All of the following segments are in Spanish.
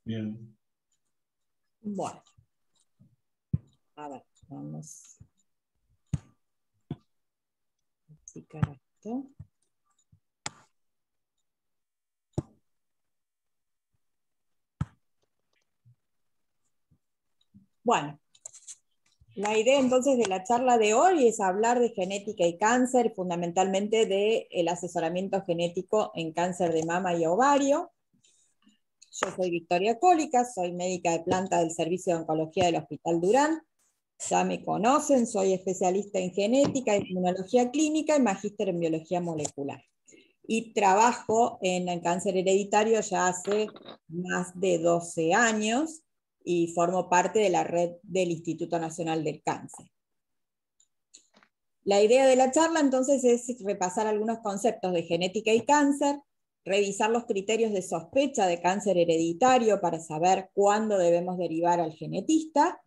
Bien. Bueno, a ver, vamos a achicar esto. Bueno, la idea entonces de la charla de hoy es hablar de genética y cáncer, fundamentalmente del asesoramiento genético en cáncer de mama y ovario. Yo soy Victoria Cólica, soy médica de planta del Servicio de Oncología del Hospital Durán. Ya me conocen, soy especialista en genética, inmunología clínica y magíster en biología molecular. Y trabajo en el cáncer hereditario ya hace más de 12 años y formo parte de la red del Instituto Nacional del Cáncer. La idea de la charla entonces es repasar algunos conceptos de genética y cáncer, revisar los criterios de sospecha de cáncer hereditario para saber cuándo debemos derivar al genetista,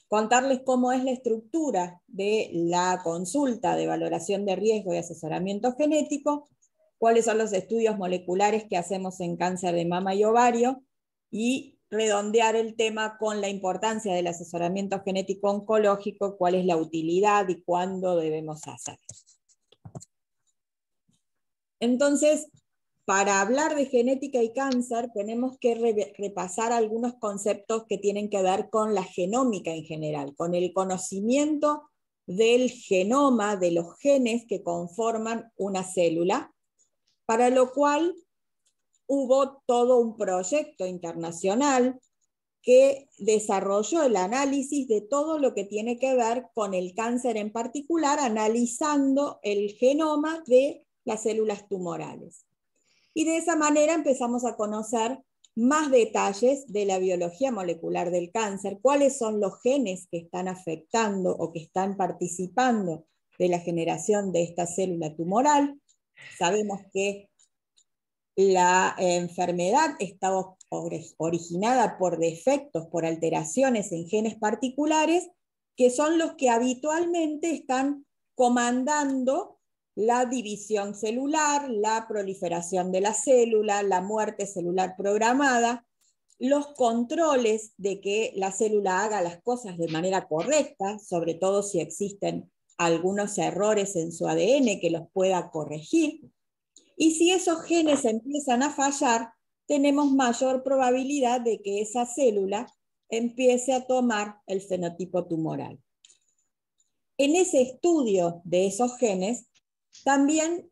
contarles cómo es la estructura de la consulta de valoración de riesgo y asesoramiento genético, cuáles son los estudios moleculares que hacemos en cáncer de mama y ovario, y redondear el tema con la importancia del asesoramiento genético oncológico, cuál es la utilidad y cuándo debemos hacerlo. Entonces, para hablar de genética y cáncer, tenemos que repasar algunos conceptos que tienen que ver con la genómica en general, con el conocimiento del genoma, de los genes que conforman una célula, para lo cual hubo todo un proyecto internacional que desarrolló el análisis de todo lo que tiene que ver con el cáncer en particular, analizando el genoma de las células tumorales. Y de esa manera empezamos a conocer más detalles de la biología molecular del cáncer, cuáles son los genes que están afectando o que están participando de la generación de esta célula tumoral. Sabemos que la enfermedad está originada por defectos, por alteraciones en genes particulares, que son los que habitualmente están comandando la división celular, la proliferación de la célula, la muerte celular programada, los controles de que la célula haga las cosas de manera correcta, sobre todo si existen algunos errores en su ADN que los pueda corregir. Y si esos genes empiezan a fallar, tenemos mayor probabilidad de que esa célula empiece a tomar el fenotipo tumoral. En ese estudio de esos genes, también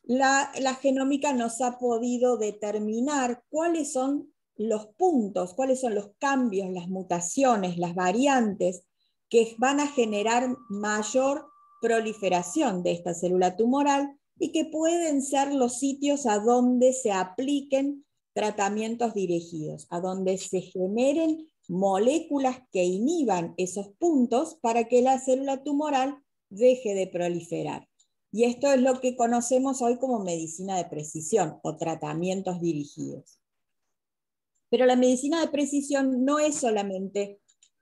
la genómica nos ha podido determinar cuáles son los puntos, cuáles son los cambios, las mutaciones, las variantes que van a generar mayor proliferación de esta célula tumoral y que pueden ser los sitios a donde se apliquen tratamientos dirigidos, a donde se generen moléculas que inhiban esos puntos para que la célula tumoral deje de proliferar. Y esto es lo que conocemos hoy como medicina de precisión o tratamientos dirigidos. Pero la medicina de precisión no es solamente,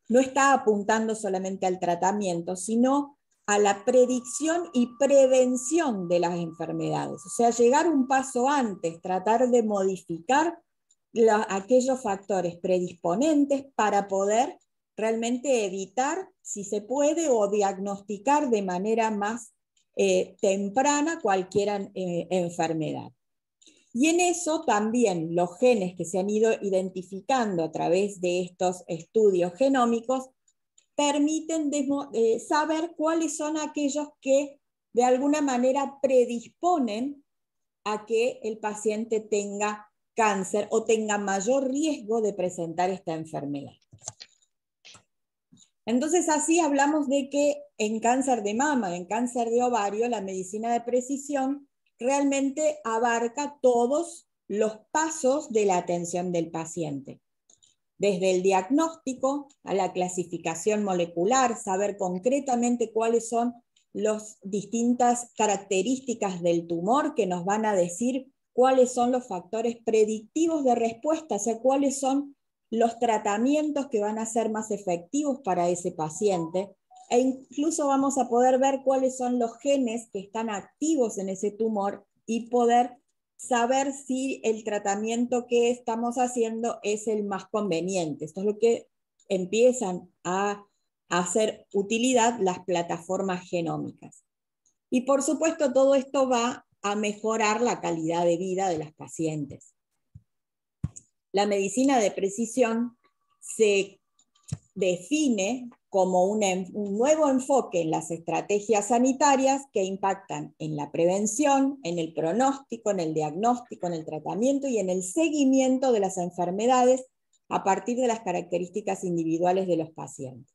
no está apuntando solamente al tratamiento, sino a la predicción y prevención de las enfermedades. O sea, llegar un paso antes, tratar de modificar aquellos factores predisponentes para poder realmente evitar, si se puede, o diagnosticar de manera más temprana cualquier enfermedad. Y en eso también los genes que se han ido identificando a través de estos estudios genómicos permiten saber cuáles son aquellos que de alguna manera predisponen a que el paciente tenga cáncer o tenga mayor riesgo de presentar esta enfermedad. Entonces así hablamos de que en cáncer de mama, en cáncer de ovario, la medicina de precisión realmente abarca todos los pasos de la atención del paciente. Desde el diagnóstico a la clasificación molecular, saber concretamente cuáles son las distintas características del tumor que nos van a decir cuáles son los factores predictivos de respuesta, o sea, cuáles son los tratamientos que van a ser más efectivos para ese paciente, e incluso vamos a poder ver cuáles son los genes que están activos en ese tumor y poder saber si el tratamiento que estamos haciendo es el más conveniente. Esto es lo que empiezan a hacer utilidad las plataformas genómicas. Y por supuesto todo esto va a mejorar la calidad de vida de las pacientes. La medicina de precisión se define como un nuevo enfoque en las estrategias sanitarias que impactan en la prevención, en el pronóstico, en el diagnóstico, en el tratamiento y en el seguimiento de las enfermedades a partir de las características individuales de los pacientes.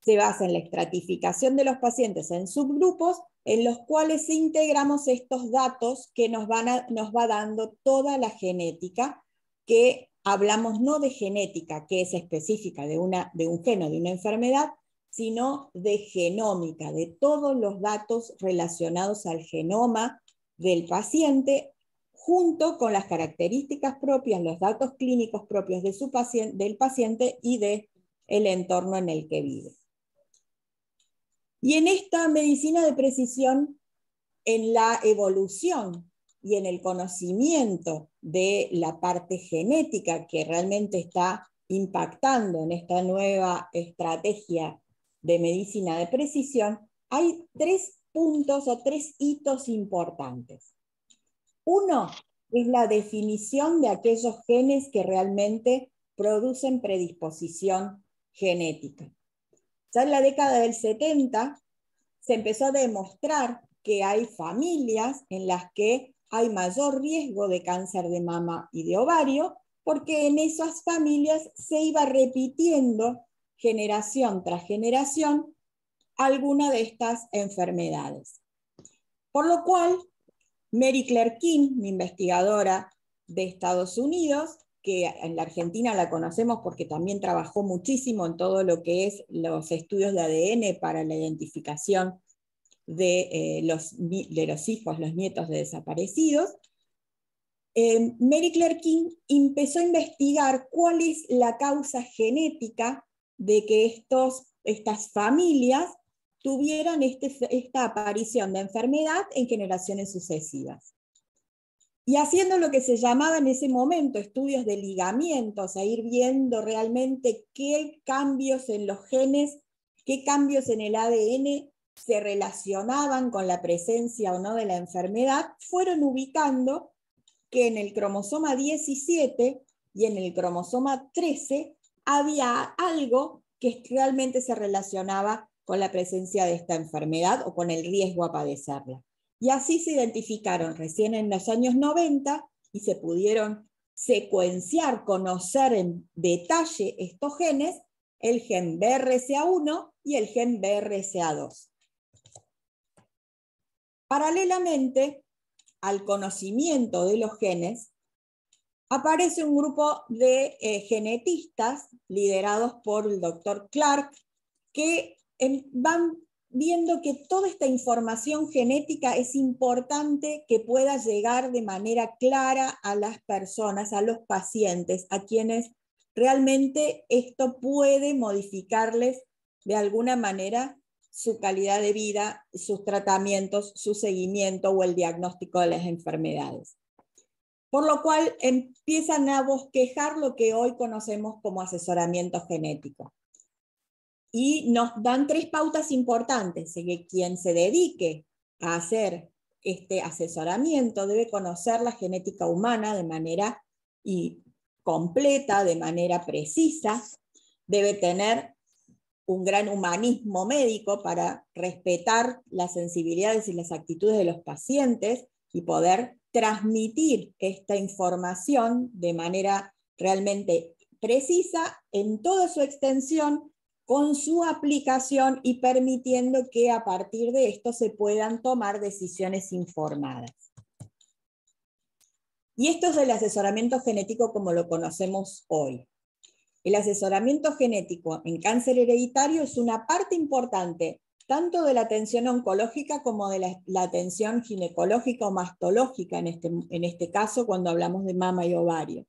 Se basa en la estratificación de los pacientes en subgrupos en los cuales integramos estos datos que nos va dando toda la genética, que hablamos no de genética, que es específica de un gen o de una enfermedad, sino de genómica, de todos los datos relacionados al genoma del paciente, junto con las características propias, los datos clínicos propios de del paciente y del entorno en el que vive. Y en esta medicina de precisión, en la evolución y en el conocimiento de la parte genética que realmente está impactando en esta nueva estrategia de medicina de precisión, hay 3 puntos o 3 hitos importantes. Uno es la definición de aquellos genes que realmente producen predisposición genética. Ya en la década del 70 se empezó a demostrar que hay familias en las que hay mayor riesgo de cáncer de mama y de ovario, porque en esas familias se iba repitiendo generación tras generación alguna de estas enfermedades. Por lo cual, Mary Claire King, una investigadora de Estados Unidos, que en la Argentina la conocemos porque también trabajó muchísimo en todo lo que es los estudios de ADN para la identificación de los hijos, los nietos de desaparecidos. Mary Claire King empezó a investigar cuál es la causa genética de que estas familias tuvieran esta aparición de enfermedad en generaciones sucesivas. Y haciendo lo que se llamaba en ese momento estudios de ligamientos, a ir viendo realmente qué cambios en los genes, qué cambios en el ADN se relacionaban con la presencia o no de la enfermedad, fueron ubicando que en el cromosoma 17 y en el cromosoma 13 había algo que realmente se relacionaba con la presencia de esta enfermedad o con el riesgo a padecerla. Y así se identificaron recién en los años 90 y se pudieron secuenciar, conocer en detalle estos genes, el gen BRCA1 y el gen BRCA2. Paralelamente al conocimiento de los genes, aparece un grupo de genetistas liderados por el doctor Clark que van viendo que toda esta información genética es importante que pueda llegar de manera clara a las personas, a los pacientes, a quienes realmente esto puede modificarles de alguna manera su calidad de vida, sus tratamientos, su seguimiento o el diagnóstico de las enfermedades. Por lo cual empiezan a bosquejar lo que hoy conocemos como asesoramiento genético. Y nos dan 3 pautas importantes, que quien se dedique a hacer este asesoramiento debe conocer la genética humana de manera completa, de manera precisa, debe tener un gran humanismo médico para respetar las sensibilidades y las actitudes de los pacientes y poder transmitir esta información de manera realmente precisa en toda su extensión, con su aplicación y permitiendo que a partir de esto se puedan tomar decisiones informadas. Y esto es el asesoramiento genético como lo conocemos hoy. El asesoramiento genético en cáncer hereditario es una parte importante tanto de la atención oncológica como de la atención ginecológica o mastológica en este caso cuando hablamos de mama y ovario.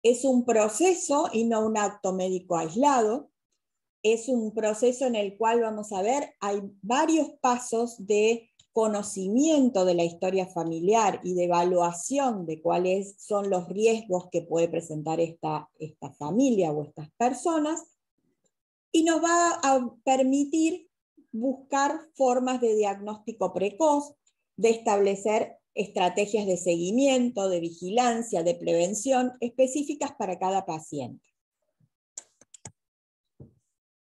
Es un proceso y no un acto médico aislado. Es un proceso en el cual vamos a ver, hay varios pasos de conocimiento de la historia familiar y de evaluación de cuáles son los riesgos que puede presentar esta familia o estas personas, y nos va a permitir buscar formas de diagnóstico precoz, de establecer estrategias de seguimiento, de vigilancia, de prevención específicas para cada paciente.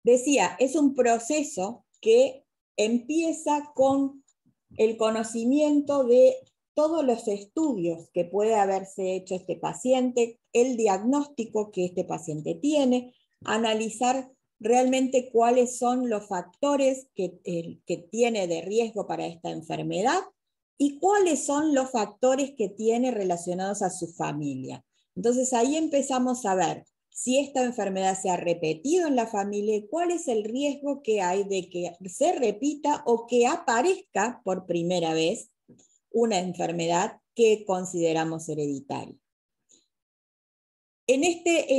Decía, es un proceso que empieza con el conocimiento de todos los estudios que puede haberse hecho este paciente, el diagnóstico que este paciente tiene, analizar realmente cuáles son los factores que tiene de riesgo para esta enfermedad y cuáles son los factores que tiene relacionados a su familia. Entonces ahí empezamos a ver si esta enfermedad se ha repetido en la familia y cuál es el riesgo que hay de que se repita o que aparezca por primera vez una enfermedad que consideramos hereditaria. En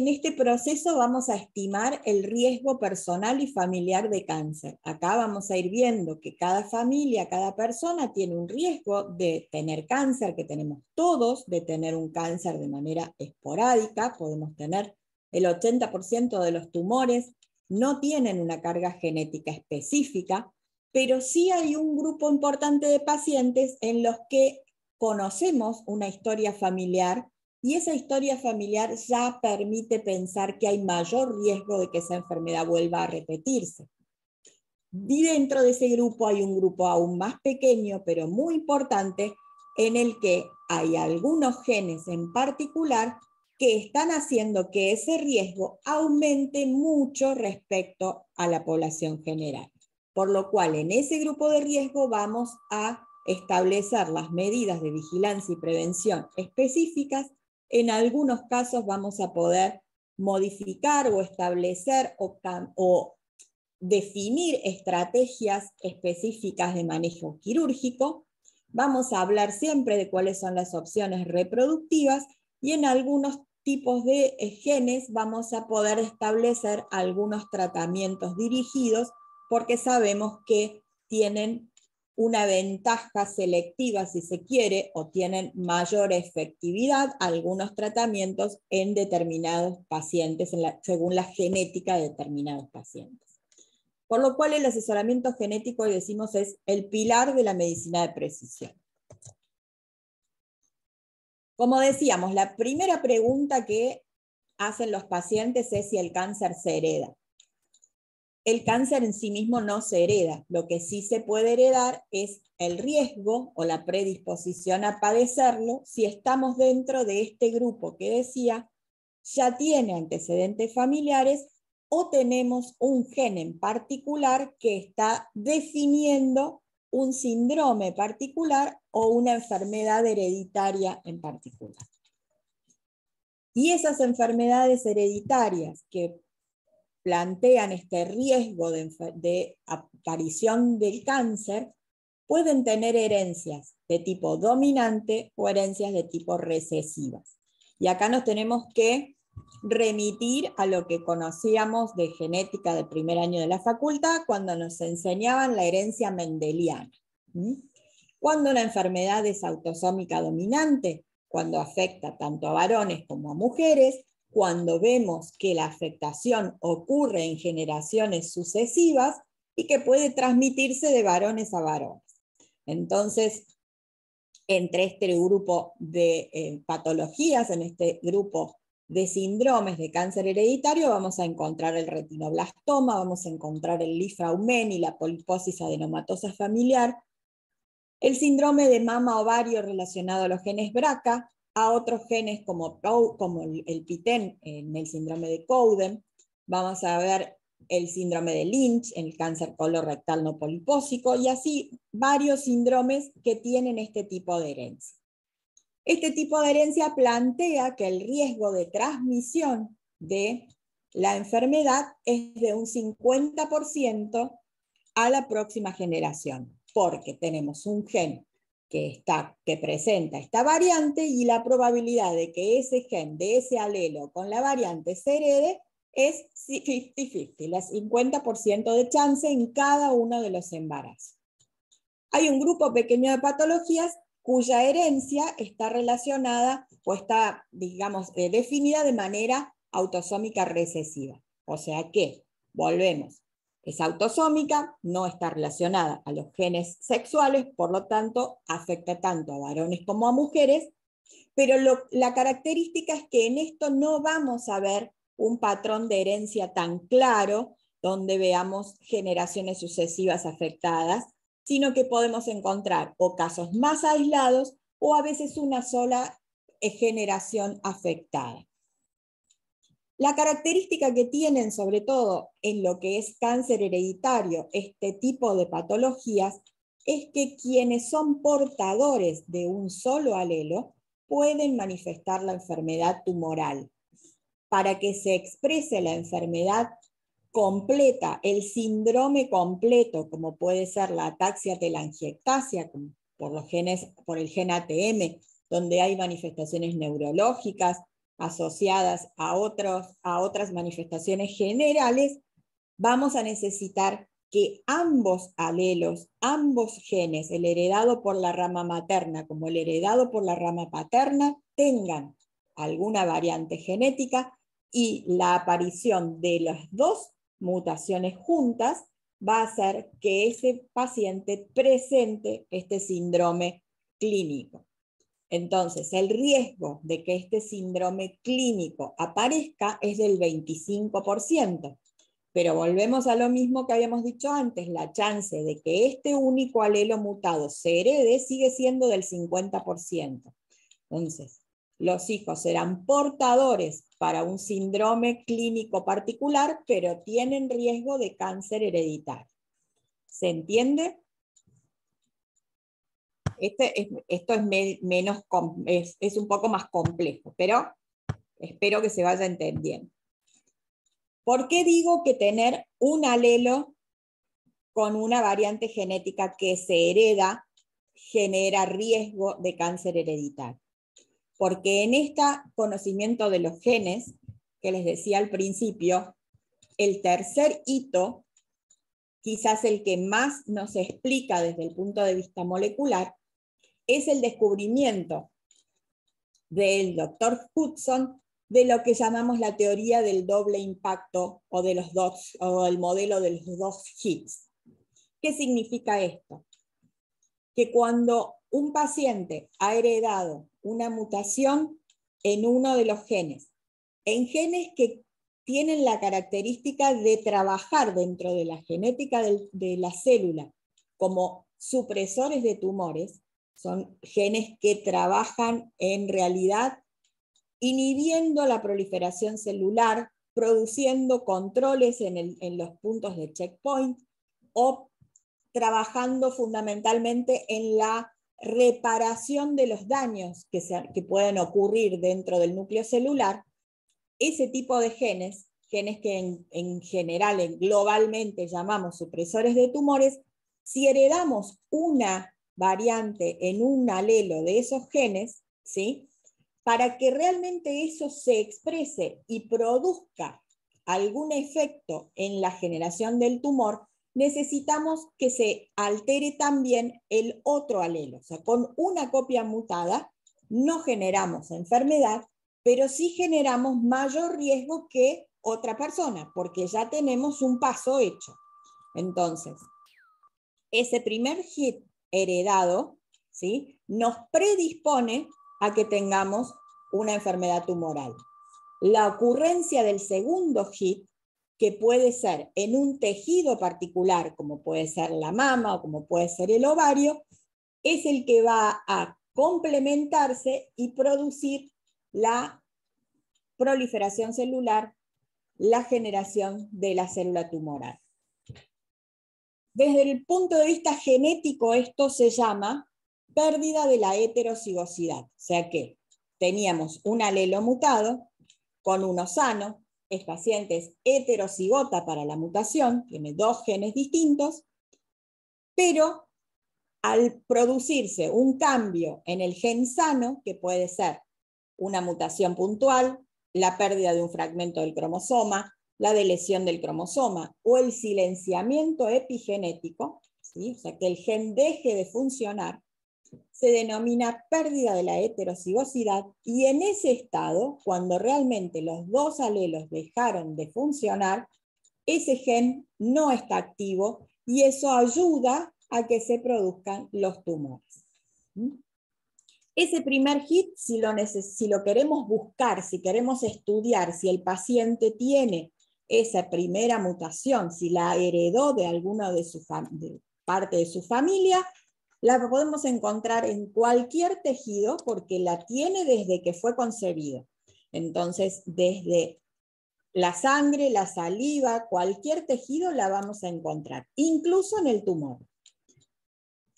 este proceso vamos a estimar el riesgo personal y familiar de cáncer. Acá vamos a ir viendo que cada familia, cada persona tiene un riesgo de tener cáncer, que tenemos todos, de tener un cáncer de manera esporádica. Podemos tener el 80% de los tumores, no tienen una carga genética específica, pero sí hay un grupo importante de pacientes en los que conocemos una historia familiar y esa historia familiar ya permite pensar que hay mayor riesgo de que esa enfermedad vuelva a repetirse. Y dentro de ese grupo hay un grupo aún más pequeño, pero muy importante, en el que hay algunos genes en particular que están haciendo que ese riesgo aumente mucho respecto a la población general. Por lo cual, en ese grupo de riesgo vamos a establecer las medidas de vigilancia y prevención específicas. En algunos casos vamos a poder modificar o establecer o definir estrategias específicas de manejo quirúrgico. Vamos a hablar siempre de cuáles son las opciones reproductivas y en algunos tipos de genes vamos a poder establecer algunos tratamientos dirigidos porque sabemos que tienen una ventaja selectiva, si se quiere, o tienen mayor efectividad algunos tratamientos en determinados pacientes, según la genética de determinados pacientes. Por lo cual el asesoramiento genético, hoy decimos, es el pilar de la medicina de precisión. Como decíamos, la primera pregunta que hacen los pacientes es si el cáncer se hereda. El cáncer en sí mismo no se hereda. Lo que sí se puede heredar es el riesgo o la predisposición a padecerlo si estamos dentro de este grupo que decía, ya tiene antecedentes familiares o tenemos un gen en particular que está definiendo un síndrome particular o una enfermedad hereditaria en particular. Y esas enfermedades hereditarias que plantean este riesgo de aparición del cáncer pueden tener herencias de tipo dominante o herencias de tipo recesivas. Y acá nos tenemos que remitir a lo que conocíamos de genética del primer año de la facultad, cuando nos enseñaban la herencia mendeliana. Cuando una enfermedad es autosómica dominante, cuando afecta tanto a varones como a mujeres, cuando vemos que la afectación ocurre en generaciones sucesivas y que puede transmitirse de varones a varones. Entonces, entre este grupo de patologías, en este grupo de síndromes de cáncer hereditario, vamos a encontrar el retinoblastoma, vamos a encontrar el linfaumen y la poliposis adenomatosa familiar, el síndrome de mama-ovario relacionado a los genes BRCA, a otros genes como el PTEN en el síndrome de Cowden. Vamos a ver el síndrome de Lynch en el cáncer colorectal no polipósico y así varios síndromes que tienen este tipo de herencia. Este tipo de herencia plantea que el riesgo de transmisión de la enfermedad es de un 50% a la próxima generación, porque tenemos un gen que presenta esta variante y la probabilidad de que ese gen de ese alelo con la variante se herede es 50-50, el 50% de chance en cada uno de los embarazos. Hay un grupo pequeño de patologías cuya herencia está relacionada o está, digamos, definida de manera autosómica recesiva. O sea que, volvemos, es autosómica, no está relacionada a los genes sexuales, por lo tanto, afecta tanto a varones como a mujeres, pero la característica es que en esto no vamos a ver un patrón de herencia tan claro, donde veamos generaciones sucesivas afectadas, sino que podemos encontrar o casos más aislados o a veces una sola generación afectada. La característica que tienen, sobre todo en lo que es cáncer hereditario, este tipo de patologías, es que quienes son portadores de un solo alelo pueden manifestar la enfermedad tumoral. Para que se exprese la enfermedad completa, el síndrome completo, como puede ser la ataxia telangiectasia, por el gen ATM, donde hay manifestaciones neurológicas asociadas a otras manifestaciones generales, vamos a necesitar que ambos alelos, ambos genes, el heredado por la rama materna como el heredado por la rama paterna, tengan alguna variante genética, y la aparición de las dos mutaciones juntas va a hacer que ese paciente presente este síndrome clínico. Entonces, el riesgo de que este síndrome clínico aparezca es del 25%. Pero volvemos a lo mismo que habíamos dicho antes, la chance de que este único alelo mutado se herede sigue siendo del 50%. Entonces, los hijos serán portadores para un síndrome clínico particular, pero tienen riesgo de cáncer hereditario. ¿Se entiende? Esto es un poco más complejo, pero espero que se vaya entendiendo. ¿Por qué digo que tener un alelo con una variante genética que se hereda genera riesgo de cáncer hereditario? Porque en este conocimiento de los genes, que les decía al principio, el tercer hito, quizás el que más nos explica desde el punto de vista molecular, es el descubrimiento del doctor Hudson de lo que llamamos la teoría del doble impacto o el modelo de los dos hits. ¿Qué significa esto? Que cuando un paciente ha heredado una mutación en uno de los genes, en genes que tienen la característica de trabajar dentro de la genética de la célula como supresores de tumores, son genes que trabajan en realidad inhibiendo la proliferación celular, produciendo controles en los puntos de checkpoint o trabajando fundamentalmente en la reparación de los daños que pueden ocurrir dentro del núcleo celular. Ese tipo de genes que en general, globalmente llamamos supresores de tumores, si heredamos una variante en un alelo de esos genes, ¿sí?, para que realmente eso se exprese y produzca algún efecto en la generación del tumor, necesitamos que se altere también el otro alelo. O sea, con una copia mutada no generamos enfermedad, pero sí generamos mayor riesgo que otra persona, porque ya tenemos un paso hecho. Entonces, ese primer hit heredado, ¿sí?, nos predispone a que tengamos una enfermedad tumoral. La ocurrencia del segundo hit, que puede ser en un tejido particular, como puede ser la mama o como puede ser el ovario, es el que va a complementarse y producir la proliferación celular, la generación de la célula tumoral. Desde el punto de vista genético, esto se llama pérdida de la heterocigosidad, o sea que teníamos un alelo mutado con uno sano, el paciente es heterocigota para la mutación, tiene dos genes distintos, pero al producirse un cambio en el gen sano, que puede ser una mutación puntual, la pérdida de un fragmento del cromosoma, la deleción del cromosoma o el silenciamiento epigenético, ¿sí? O sea, que el gen deje de funcionar, se denomina pérdida de la heterocigosidad, y en ese estado, cuando realmente los dos alelos dejaron de funcionar, ese gen no está activo y eso ayuda a que se produzcan los tumores. Ese primer hit, si lo queremos buscar, si queremos estudiar si el paciente tiene esa primera mutación, si la heredó de alguna de parte de su familia, la podemos encontrar en cualquier tejido porque la tiene desde que fue concebido. Entonces, desde la sangre, la saliva, cualquier tejido la vamos a encontrar, incluso en el tumor.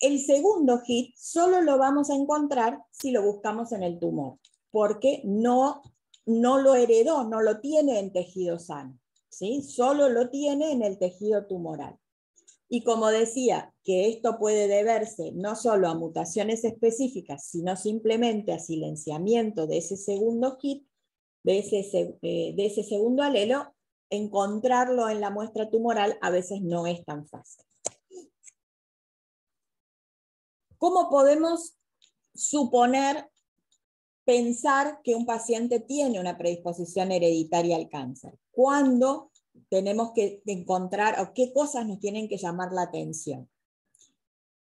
El segundo hit solo lo vamos a encontrar si lo buscamos en el tumor, porque no lo heredó, no lo tiene en tejido sano, ¿sí? Solo lo tiene en el tejido tumoral. Y como decía, que esto puede deberse no solo a mutaciones específicas, sino simplemente a silenciamiento de ese segundo hit, de ese segundo alelo, encontrarlo en la muestra tumoral a veces no es tan fácil. ¿Cómo podemos suponer, pensar que un paciente tiene una predisposición hereditaria al cáncer? ¿Cuándo tenemos que encontrar o qué cosas nos tienen que llamar la atención?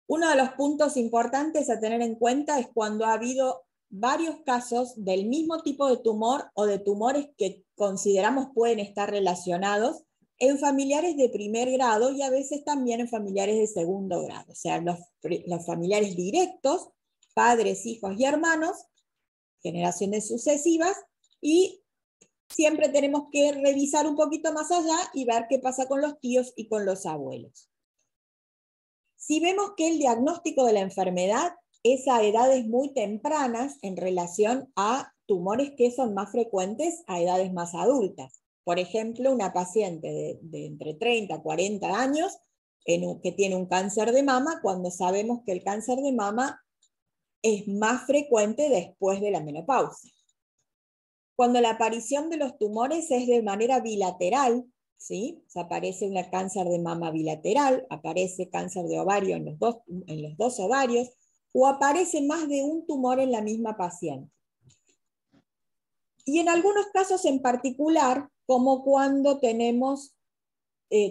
Uno de los puntos importantes a tener en cuenta es cuando ha habido varios casos del mismo tipo de tumor o de tumores que consideramos pueden estar relacionados en familiares de primer grado y a veces también en familiares de segundo grado, o sea, los familiares directos, padres, hijos y hermanos, generaciones sucesivas, y siempre tenemos que revisar un poquito más allá y ver qué pasa con los tíos y con los abuelos. Si vemos que el diagnóstico de la enfermedad es a edades muy tempranas en relación a tumores que son más frecuentes a edades más adultas. Por ejemplo, una paciente de entre 30 a 40 años que tiene un cáncer de mama, cuando sabemos que el cáncer de mama es más frecuente después de la menopausia. Cuando la aparición de los tumores es de manera bilateral, ¿sí? O sea, aparece un cáncer de mama bilateral, aparece cáncer de ovario en los dos ovarios, o aparece más de un tumor en la misma paciente. Y en algunos casos en particular, como cuando tenemos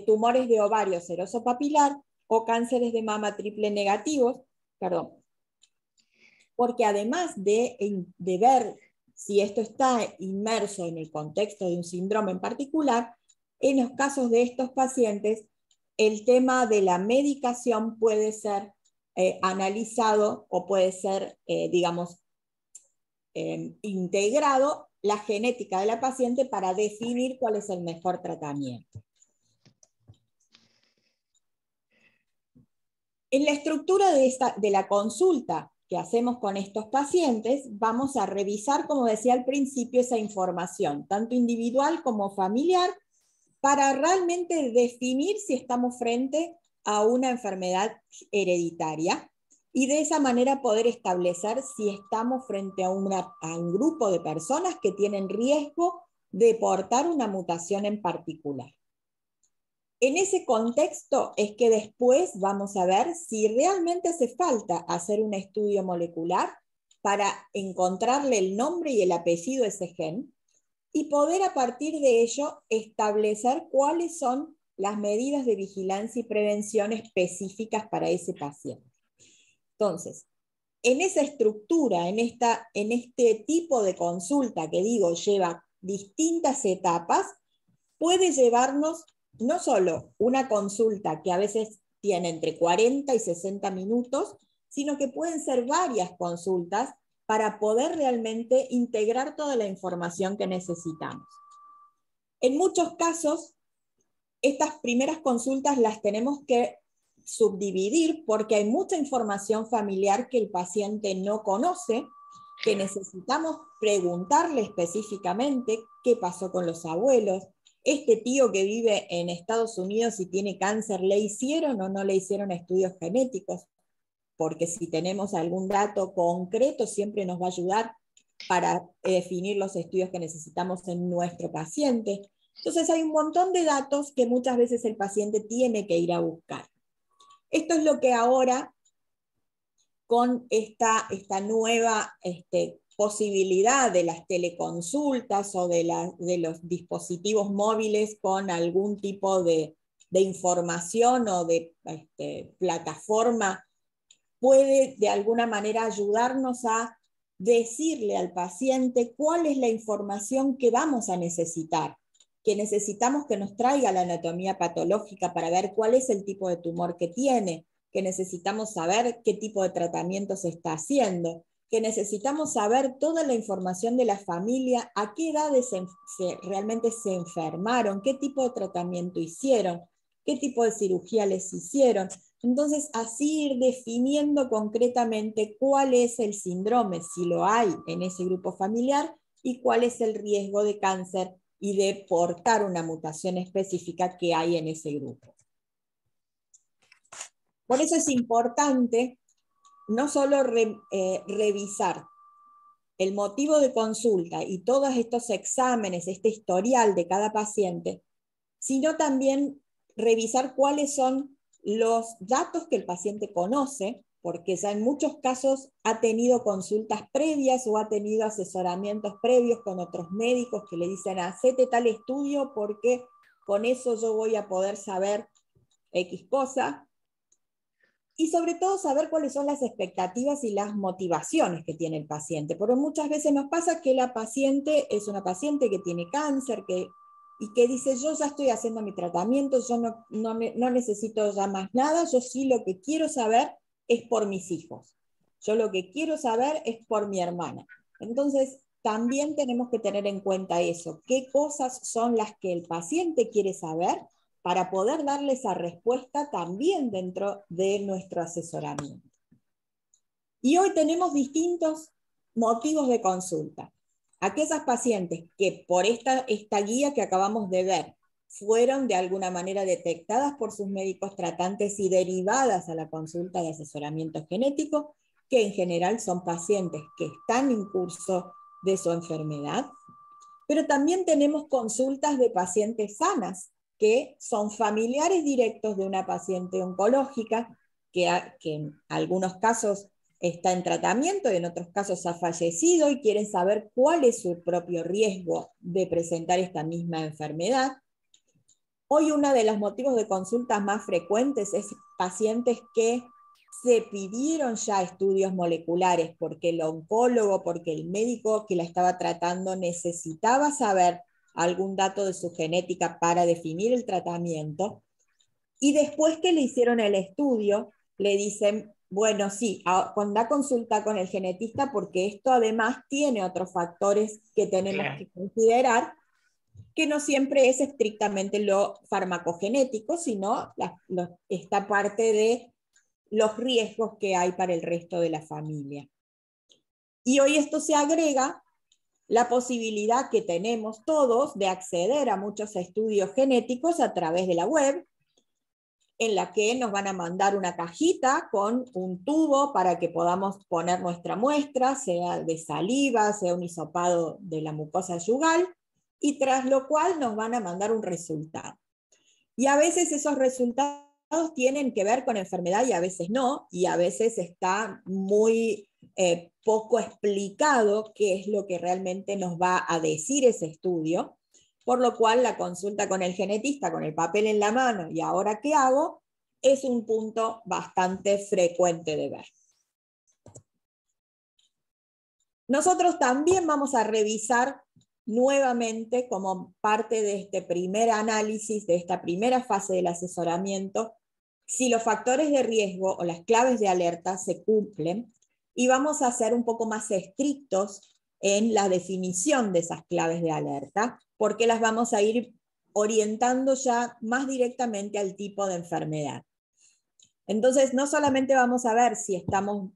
tumores de ovario seroso papilar o cánceres de mama triple negativos, porque además de ver si esto está inmerso en el contexto de un síndrome en particular, en los casos de estos pacientes, el tema de la medicación puede ser analizado o puede ser, integrado la genética de la paciente para definir cuál es el mejor tratamiento. En la estructura de la consulta que hacemos con estos pacientes, vamos a revisar, como decía al principio, esa información, tanto individual como familiar, para realmente definir si estamos frente a una enfermedad hereditaria y de esa manera poder establecer si estamos frente a un grupo de personas que tienen riesgo de portar una mutación en particular. En ese contexto es que después vamos a ver si realmente hace falta hacer un estudio molecular para encontrarle el nombre y el apellido a ese gen y poder a partir de ello establecer cuáles son las medidas de vigilancia y prevención específicas para ese paciente. Entonces, en esa estructura, en este tipo de consulta que digo lleva distintas etapas, puede llevarnos no solo una consulta que a veces tiene entre 40 y 60 minutos, sino que pueden ser varias consultas para poder realmente integrar toda la información que necesitamos. En muchos casos, estas primeras consultas las tenemos que subdividir porque hay mucha información familiar que el paciente no conoce, que necesitamos preguntarle específicamente qué pasó con los abuelos. Este tío que vive en Estados Unidos y tiene cáncer, ¿le hicieron o no le hicieron estudios genéticos? Porque si tenemos algún dato concreto, siempre nos va a ayudar para definir los estudios que necesitamos en nuestro paciente. Entonces hay un montón de datos que muchas veces el paciente tiene que ir a buscar. Esto es lo que ahora, con esta nueva posibilidad de las teleconsultas o de los dispositivos móviles con algún tipo de información o de plataforma, puede de alguna manera ayudarnos a decirle al paciente cuál es la información que vamos a necesitar, que necesitamos que nos traiga la anatomía patológica para ver cuál es el tipo de tumor que tiene, que necesitamos saber qué tipo de tratamiento se está haciendo, que necesitamos saber toda la información de la familia, a qué edades realmente se enfermaron, qué tipo de tratamiento hicieron, qué tipo de cirugía les hicieron. Entonces, así ir definiendo concretamente cuál es el síndrome, si lo hay en ese grupo familiar, y cuál es el riesgo de cáncer y de portar una mutación específica que hay en ese grupo. Por eso es importante no solo revisar el motivo de consulta y todos estos exámenes, este historial de cada paciente, sino también revisar cuáles son los datos que el paciente conoce, porque ya en muchos casos ha tenido consultas previas o ha tenido asesoramientos previos con otros médicos que le dicen, hacete tal estudio porque con eso yo voy a poder saber X cosa. Y sobre todo saber cuáles son las expectativas y las motivaciones que tiene el paciente, porque muchas veces nos pasa que la paciente es una paciente que tiene cáncer, y que dice, yo ya estoy haciendo mi tratamiento, yo no necesito ya más nada, yo sí lo que quiero saber es por mis hijos, yo lo que quiero saber es por mi hermana. Entonces, también tenemos que tener en cuenta eso, qué cosas son las que el paciente quiere saber para poder darle esa respuesta también dentro de nuestro asesoramiento. Y hoy tenemos distintos motivos de consulta. Aquellas pacientes que por esta guía que acabamos de ver fueron de alguna manera detectadas por sus médicos tratantes y derivadas a la consulta de asesoramiento genético, que en general son pacientes que están en curso de su enfermedad, pero también tenemos consultas de pacientes sanas, que son familiares directos de una paciente oncológica, que en algunos casos está en tratamiento y en otros casos ha fallecido y quieren saber cuál es su propio riesgo de presentar esta misma enfermedad. Hoy uno de los motivos de consultas más frecuentes es pacientes que se pidieron ya estudios moleculares porque el oncólogo, porque el médico que la estaba tratando necesitaba saber algún dato de su genética para definir el tratamiento, y después que le hicieron el estudio, le dicen, bueno, sí, cuando da consulta con el genetista, porque esto además tiene otros factores que tenemos que considerar, que no siempre es estrictamente lo farmacogenético, sino esta parte de los riesgos que hay para el resto de la familia. Y hoy esto se agrega la posibilidad que tenemos todos de acceder a muchos estudios genéticos a través de la web, en la que nos van a mandar una cajita con un tubo para que podamos poner nuestra muestra, sea de saliva, sea un hisopado de la mucosa yugal, y tras lo cual nos van a mandar un resultado. Y a veces esos resultados tienen que ver con enfermedad y a veces no, y a veces está muy poco explicado qué es lo que realmente nos va a decir ese estudio, por lo cual la consulta con el genetista, con el papel en la mano, y ahora qué hago, es un punto bastante frecuente de ver. Nosotros también vamos a revisar nuevamente, como parte de este primer análisis, de esta primera fase del asesoramiento, si los factores de riesgo o las claves de alerta se cumplen, y vamos a ser un poco más estrictos en la definición de esas claves de alerta, porque las vamos a ir orientando ya más directamente al tipo de enfermedad. Entonces, no solamente vamos a ver si estamos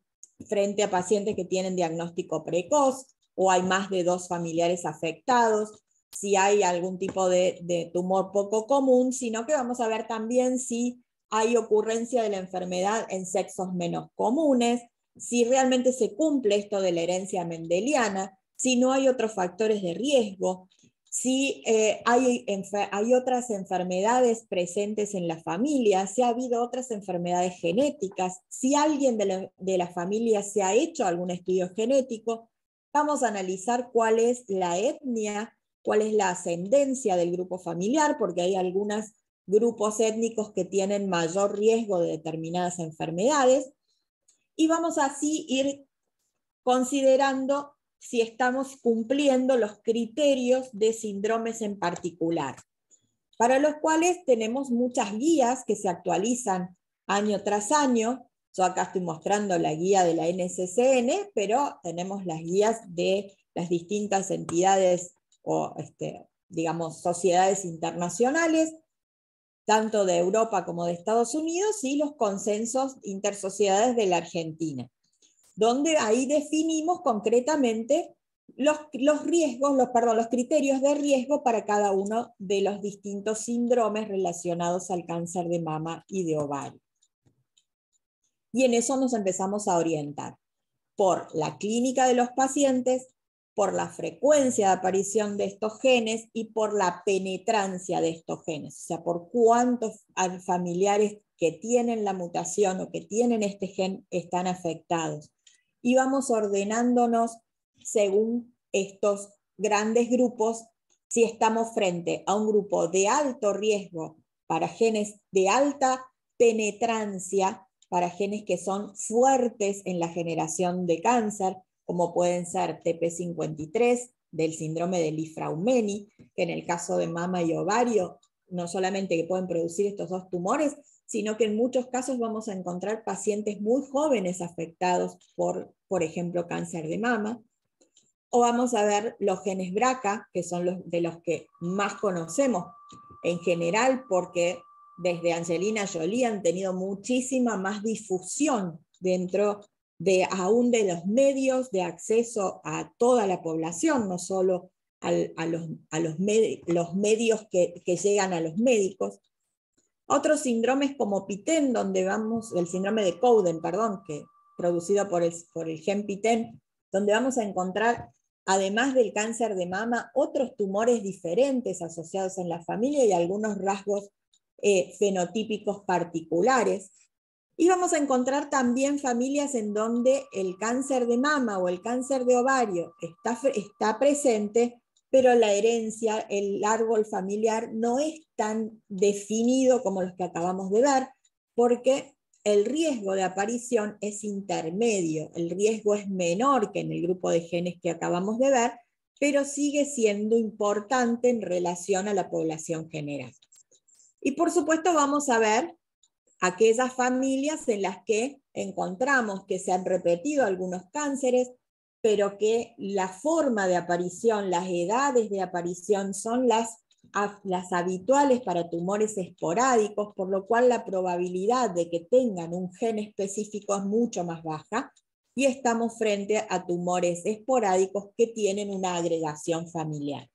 frente a pacientes que tienen diagnóstico precoz, o hay más de 2 familiares afectados, si hay algún tipo de tumor poco común, sino que vamos a ver también si hay ocurrencia de la enfermedad en sexos menos comunes, si realmente se cumple esto de la herencia mendeliana, si no hay otros factores de riesgo, Si hay otras enfermedades presentes en la familia, si ha habido otras enfermedades genéticas, si alguien de la familia se ha hecho algún estudio genético, vamos a analizar cuál es la etnia, cuál es la ascendencia del grupo familiar, porque hay algunos grupos étnicos que tienen mayor riesgo de determinadas enfermedades, y vamos así ir considerando si estamos cumpliendo los criterios de síndromes en particular, para los cuales tenemos muchas guías que se actualizan año tras año. Yo acá estoy mostrando la guía de la NCCN, pero tenemos las guías de las distintas entidades o, digamos, sociedades internacionales, tanto de Europa como de Estados Unidos, y los consensos intersociedades de la Argentina, donde ahí definimos concretamente los criterios de riesgo para cada uno de los distintos síndromes relacionados al cáncer de mama y de ovario. Y en eso nos empezamos a orientar por la clínica de los pacientes, por la frecuencia de aparición de estos genes y por la penetrancia de estos genes, o sea, por cuántos familiares que tienen la mutación o que tienen este gen están afectados. Y vamos ordenándonos según estos grandes grupos, si estamos frente a un grupo de alto riesgo para genes de alta penetrancia, para genes que son fuertes en la generación de cáncer, como pueden ser TP53, del síndrome de Li-Fraumeni, que en el caso de mama y ovario, no solamente que pueden producir estos dos tumores, sino que en muchos casos vamos a encontrar pacientes muy jóvenes afectados por ejemplo, cáncer de mama. O vamos a ver los genes BRCA, que son de los que más conocemos en general, porque desde Angelina Jolie han tenido muchísima más difusión dentro aún de los medios de acceso a toda la población, no solo los medios que llegan a los médicos. Otros síndromes como PITEN, el síndrome de Cowden, producido por el gen PITEN, donde vamos a encontrar, además del cáncer de mama, otros tumores diferentes asociados en la familia y algunos rasgos fenotípicos particulares. Y vamos a encontrar también familias en donde el cáncer de mama o el cáncer de ovario está presente, pero la herencia, el árbol familiar, no es tan definido como los que acabamos de ver, porque el riesgo de aparición es intermedio, el riesgo es menor que en el grupo de genes que acabamos de ver, pero sigue siendo importante en relación a la población general. Y por supuesto vamos a ver aquellas familias en las que encontramos que se han repetido algunos cánceres, pero que la forma de aparición, las edades de aparición son las habituales para tumores esporádicos, por lo cual la probabilidad de que tengan un gen específico es mucho más baja, y estamos frente a tumores esporádicos que tienen una agregación familiar.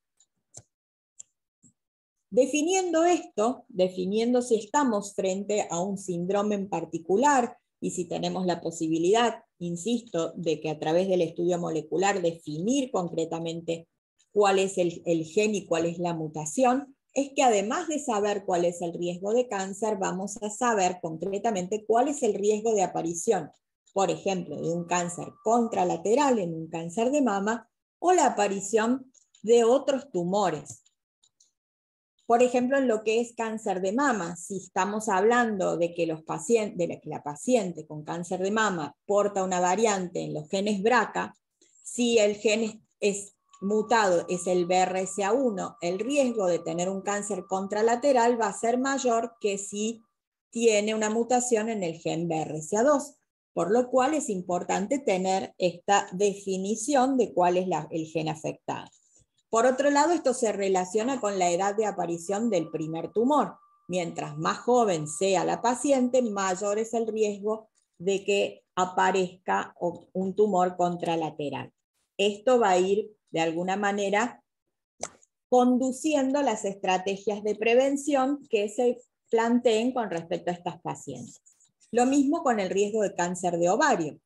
Definiendo esto, definiendo si estamos frente a un síndrome en particular y si tenemos la posibilidad, insisto, de que a través del estudio molecular definir concretamente cuál es el gen y cuál es la mutación, es que además de saber cuál es el riesgo de cáncer, vamos a saber concretamente cuál es el riesgo de aparición, por ejemplo, de un cáncer contralateral en un cáncer de mama o la aparición de otros tumores. Por ejemplo, en lo que es cáncer de mama, si estamos hablando de que la paciente con cáncer de mama porta una variante en los genes BRCA, si el gen es mutado, es el BRCA1, el riesgo de tener un cáncer contralateral va a ser mayor que si tiene una mutación en el gen BRCA2, por lo cual es importante tener esta definición de cuál es el gen afectado. Por otro lado, esto se relaciona con la edad de aparición del primer tumor. Mientras más joven sea la paciente, mayor es el riesgo de que aparezca un tumor contralateral. Esto va a ir, de alguna manera, conduciendo las estrategias de prevención que se planteen con respecto a estas pacientes. Lo mismo con el riesgo de cáncer de ovario.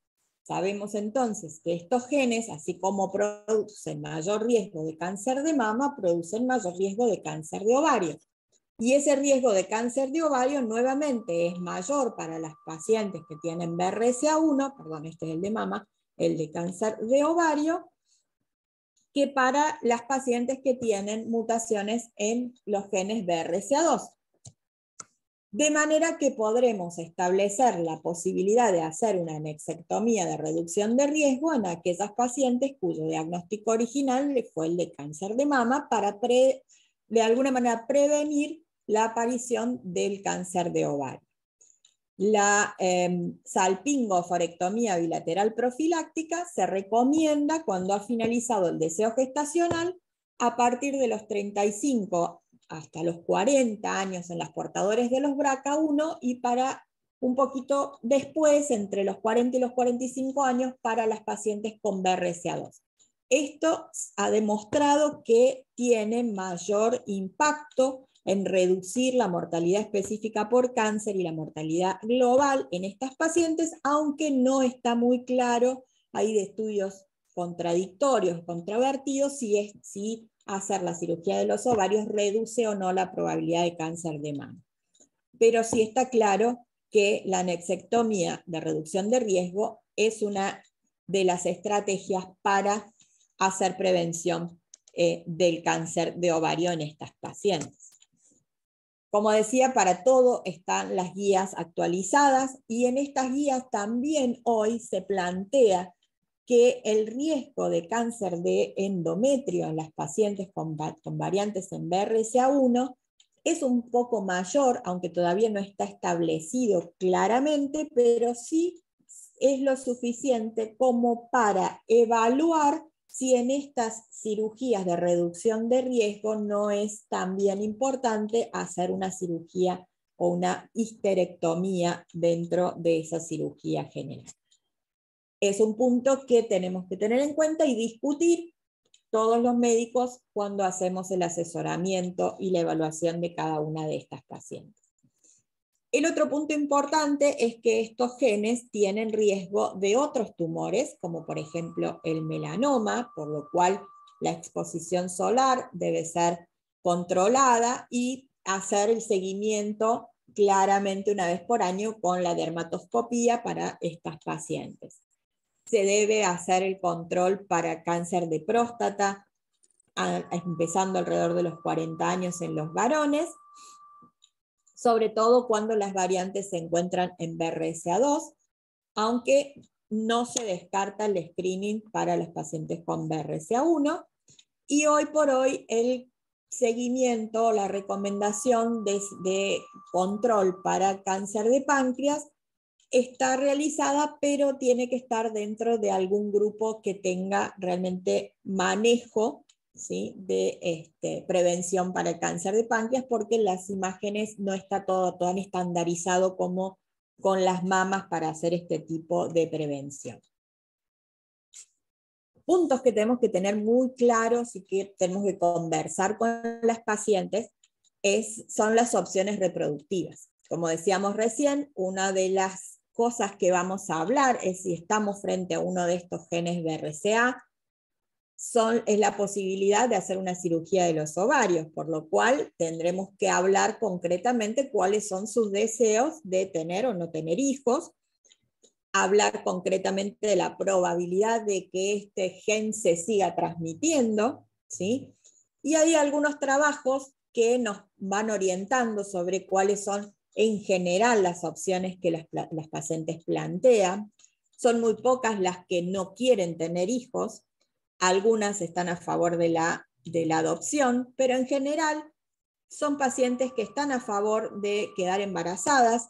Sabemos entonces que estos genes, así como producen mayor riesgo de cáncer de mama, producen mayor riesgo de cáncer de ovario. Y ese riesgo de cáncer de ovario nuevamente es mayor para las pacientes que tienen BRCA1, perdón, este es el de mama, el de cáncer de ovario, que para las pacientes que tienen mutaciones en los genes BRCA2. De manera que podremos establecer la posibilidad de hacer una anexectomía de reducción de riesgo en aquellas pacientes cuyo diagnóstico original fue el de cáncer de mama para de alguna manera prevenir la aparición del cáncer de ovario. La salpingoforectomía bilateral profiláctica se recomienda cuando ha finalizado el deseo gestacional a partir de los 35 hasta los 40 años en las portadores de los BRCA1 y para un poquito después, entre los 40 y los 45 años, para las pacientes con BRCA2. Esto ha demostrado que tiene mayor impacto en reducir la mortalidad específica por cáncer y la mortalidad global en estas pacientes, aunque no está muy claro, hay de estudios contradictorios, controvertidos, si hacer la cirugía de los ovarios reduce o no la probabilidad de cáncer de mama. Pero sí está claro que la anexectomía de reducción de riesgo es una de las estrategias para hacer prevención del cáncer de ovario en estas pacientes. Como decía, para todo están las guías actualizadas y en estas guías también hoy se plantea que el riesgo de cáncer de endometrio en las pacientes con variantes en BRCA1 es un poco mayor, aunque todavía no está establecido claramente, pero sí es lo suficiente como para evaluar si en estas cirugías de reducción de riesgo no es también importante hacer una cirugía o una histerectomía dentro de esa cirugía general. Es un punto que tenemos que tener en cuenta y discutir todos los médicos cuando hacemos el asesoramiento y la evaluación de cada una de estas pacientes. El otro punto importante es que estos genes tienen riesgo de otros tumores, como por ejemplo el melanoma, por lo cual la exposición solar debe ser controlada y hacer el seguimiento claramente una vez por año con la dermatoscopía para estas pacientes. Se debe hacer el control para cáncer de próstata, empezando alrededor de los 40 años en los varones, sobre todo cuando las variantes se encuentran en BRCA2, aunque no se descarta el screening para los pacientes con BRCA1, y hoy por hoy el seguimiento, la recomendación de control para cáncer de páncreas está realizada, pero tiene que estar dentro de algún grupo que tenga realmente manejo, ¿sí?, de prevención para el cáncer de páncreas, porque las imágenes no está todo tan estandarizado como con las mamas para hacer este tipo de prevención. Puntos que tenemos que tener muy claros y que tenemos que conversar con las pacientes son las opciones reproductivas. Como decíamos recién, una de las cosas que vamos a hablar es si estamos frente a uno de estos genes BRCA, es la posibilidad de hacer una cirugía de los ovarios, por lo cual tendremos que hablar concretamente cuáles son sus deseos de tener o no tener hijos, hablar concretamente de la probabilidad de que este gen se siga transmitiendo, ¿sí? Y hay algunos trabajos que nos van orientando sobre cuáles son en general las opciones que las pacientes plantean. Son muy pocas las que no quieren tener hijos, algunas están a favor de la adopción, pero en general son pacientes que están a favor de quedar embarazadas,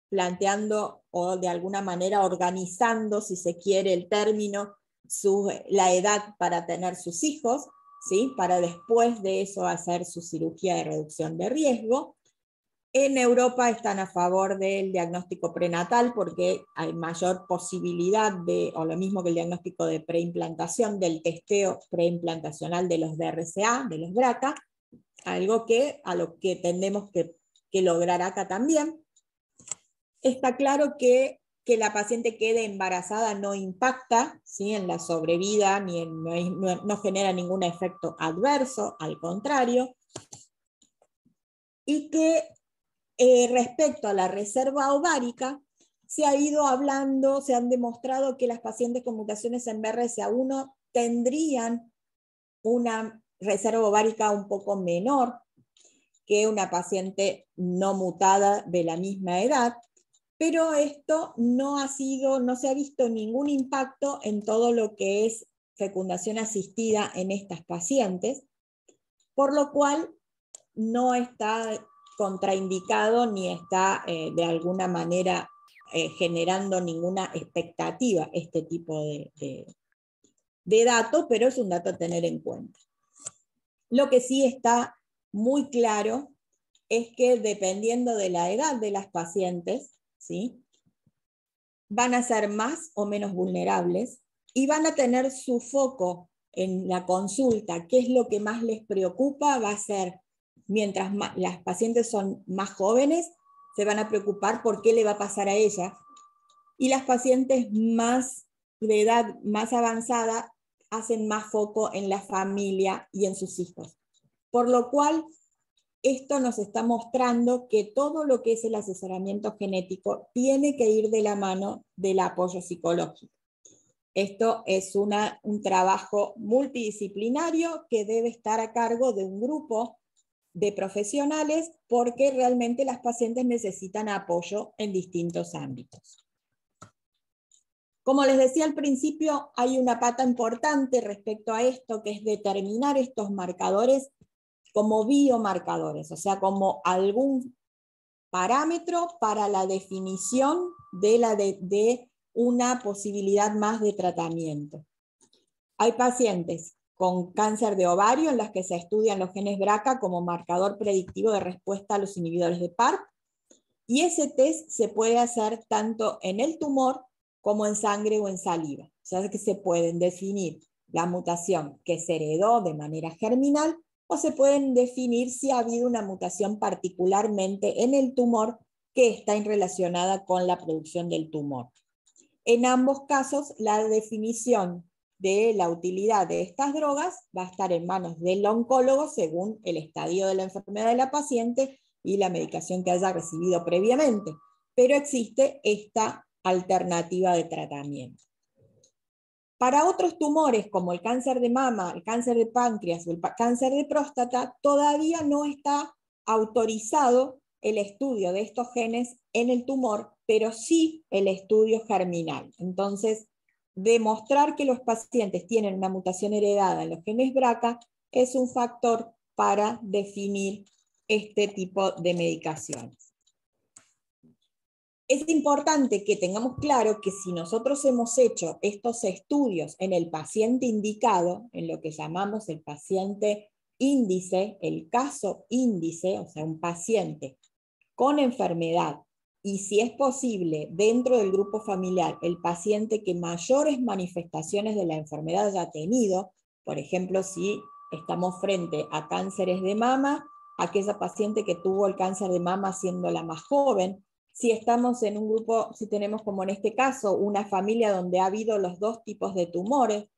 planteando o de alguna manera organizando, si se quiere el término, la edad para tener sus hijos, ¿sí?, para después de eso hacer su cirugía de reducción de riesgo. En Europa están a favor del diagnóstico prenatal porque hay mayor posibilidad o lo mismo que el diagnóstico de preimplantación, del testeo preimplantacional de los BRCA, de los BRCA, algo a lo que tendemos que lograr acá también. Está claro que que la paciente quede embarazada no impacta, ¿sí?, en la sobrevida, no genera ningún efecto adverso, al contrario. Y que respecto a la reserva ovárica, se ha ido hablando, se han demostrado que las pacientes con mutaciones en BRCA1 tendrían una reserva ovárica un poco menor que una paciente no mutada de la misma edad, pero esto no se ha visto ningún impacto en todo lo que es fecundación asistida en estas pacientes, por lo cual no está contraindicado ni está de alguna manera generando ninguna expectativa este tipo de dato, pero es un dato a tener en cuenta. Lo que sí está muy claro es que dependiendo de la edad de las pacientes, ¿sí?, van a ser más o menos vulnerables y van a tener su foco en la consulta. ¿Qué es lo que más les preocupa? Va a ser, mientras las pacientes son más jóvenes, se van a preocupar por qué le va a pasar a ella. Y las pacientes más de edad más avanzada hacen más foco en la familia y en sus hijos. Por lo cual, esto nos está mostrando que todo lo que es el asesoramiento genético tiene que ir de la mano del apoyo psicológico. Esto es un trabajo multidisciplinario que debe estar a cargo de un grupo de profesionales porque realmente las pacientes necesitan apoyo en distintos ámbitos. Como les decía al principio, hay una pata importante respecto a esto, que es determinar estos marcadores como biomarcadores, o sea, como algún parámetro para la definición de una posibilidad más de tratamiento. Hay pacientes con cáncer de ovario en las que se estudian los genes BRCA como marcador predictivo de respuesta a los inhibidores de PARP, y ese test se puede hacer tanto en el tumor como en sangre o en saliva. O sea, que se pueden definir la mutación que se heredó de manera germinal o se pueden definir si ha habido una mutación particularmente en el tumor que está relacionada con la producción del tumor. En ambos casos, la definición de la utilidad de estas drogas va a estar en manos del oncólogo según el estadio de la enfermedad de la paciente y la medicación que haya recibido previamente. Pero existe esta alternativa de tratamiento. Para otros tumores, como el cáncer de mama, el cáncer de páncreas o el cáncer de próstata, todavía no está autorizado el estudio de estos genes en el tumor, pero sí el estudio germinal. Entonces, demostrar que los pacientes tienen una mutación heredada en los genes BRCA es un factor para definir este tipo de medicaciones. Es importante que tengamos claro que si nosotros hemos hecho estos estudios en el paciente indicado, en lo que llamamos el paciente índice, el caso índice, o sea, un paciente con enfermedad, y si es posible, dentro del grupo familiar, el paciente que mayores manifestaciones de la enfermedad haya tenido, por ejemplo, si estamos frente a cánceres de mama, aquella paciente que tuvo el cáncer de mama siendo la más joven. Si estamos en un grupo, si tenemos como en este caso una familia donde ha habido los dos tipos de tumores,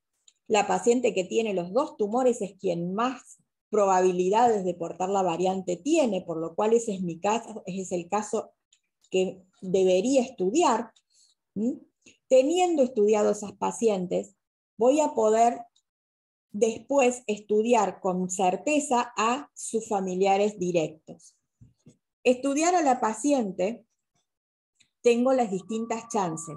la paciente que tiene los dos tumores es quien más probabilidades de portar la variante tiene, por lo cual ese es mi caso, ese es el caso que debería estudiar. Teniendo estudiado esas pacientes, voy a poder después estudiar con certeza a sus familiares directos. Estudiar a la paciente, tengo las distintas chances.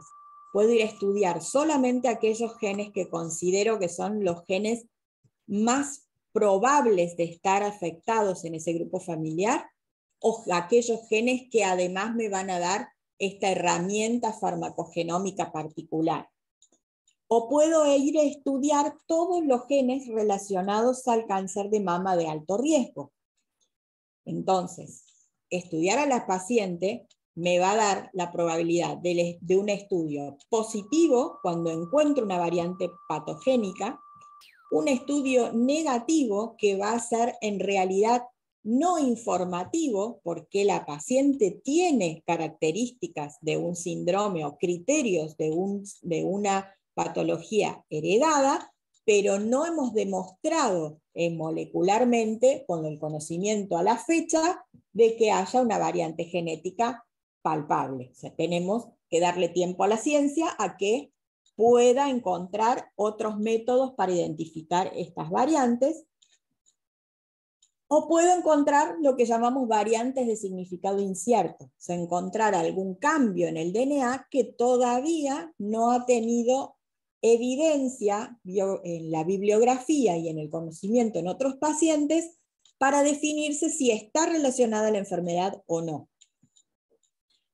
Puedo ir a estudiar solamente aquellos genes que considero que son los genes más probables de estar afectados en ese grupo familiar, o aquellos genes que además me van a dar esta herramienta farmacogenómica particular. O puedo ir a estudiar todos los genes relacionados al cáncer de mama de alto riesgo. Entonces, estudiar a la paciente me va a dar la probabilidad de un estudio positivo cuando encuentro una variante patogénica, un estudio negativo que va a ser en realidad no informativo, porque la paciente tiene características de un síndrome o criterios de una patología heredada, pero no hemos demostrado molecularmente, con el conocimiento a la fecha, de que haya una variante genética palpable. O sea, tenemos que darle tiempo a la ciencia a que pueda encontrar otros métodos para identificar estas variantes, o puedo encontrar lo que llamamos variantes de significado incierto, o sea, encontrar algún cambio en el DNA que todavía no ha tenido evidencia en la bibliografía y en el conocimiento en otros pacientes para definirse si está relacionada a la enfermedad o no.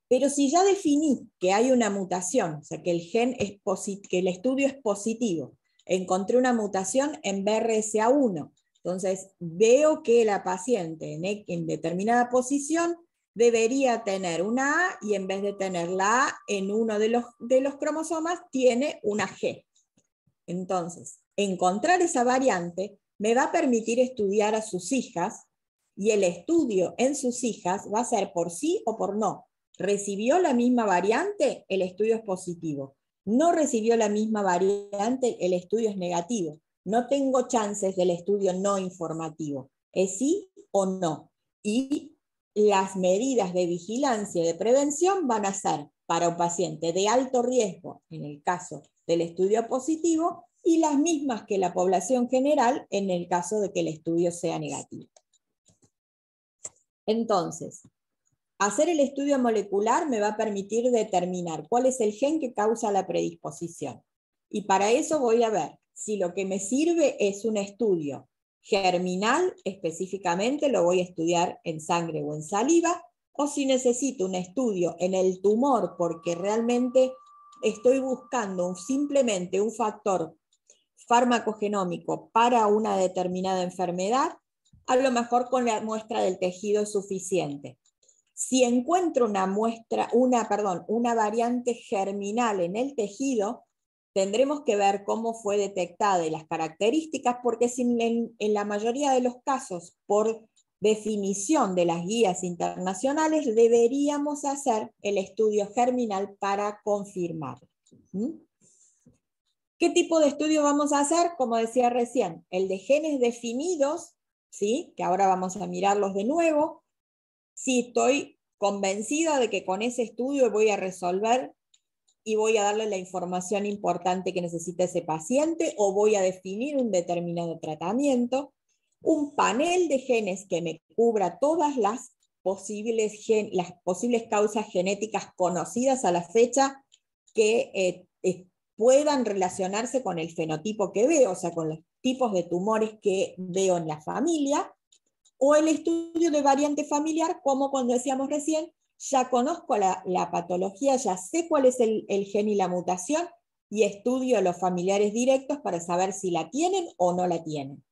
Pero si ya definí que hay una mutación, o sea, que el gen es que el estudio es positivo, encontré una mutación en BRCA1, entonces veo que la paciente en determinada posición debería tener una A y en vez de tener la A en uno de los cromosomas tiene una G. Entonces, encontrar esa variante me va a permitir estudiar a sus hijas y el estudio en sus hijas va a ser por sí o por no. ¿Recibió la misma variante? El estudio es positivo. ¿No recibió la misma variante? El estudio es negativo. No tengo chances del estudio no informativo. ¿Es sí o no? Y las medidas de vigilancia y de prevención van a ser para un paciente de alto riesgo, en el caso del estudio positivo, y las mismas que la población general en el caso de que el estudio sea negativo. Entonces, hacer el estudio molecular me va a permitir determinar cuál es el gen que causa la predisposición. Y para eso voy a ver si lo que me sirve es un estudio germinal, específicamente lo voy a estudiar en sangre o en saliva, o si necesito un estudio en el tumor porque realmente estoy buscando simplemente un factor farmacogenómico para una determinada enfermedad, a lo mejor con la muestra del tejido es suficiente. Si encuentro una variante germinal en el tejido, tendremos que ver cómo fue detectada y las características, porque en la mayoría de los casos, por definición de las guías internacionales, deberíamos hacer el estudio germinal para confirmarlo. ¿Qué tipo de estudio vamos a hacer? Como decía recién, el de genes definidos, ¿sí? Que ahora vamos a mirarlos de nuevo. Si estoy convencida de que con ese estudio voy a resolver y voy a darle la información importante que necesita ese paciente, o voy a definir un determinado tratamiento, un panel de genes que me cubra todas las posibles causas genéticas conocidas a la fecha que puedan relacionarse con el fenotipo que veo, o sea, con los tipos de tumores que veo en la familia, o el estudio de variante familiar, como cuando decíamos recién, ya conozco la patología, ya sé cuál es el gen y la mutación, y estudio a los familiares directos para saber si la tienen o no la tienen.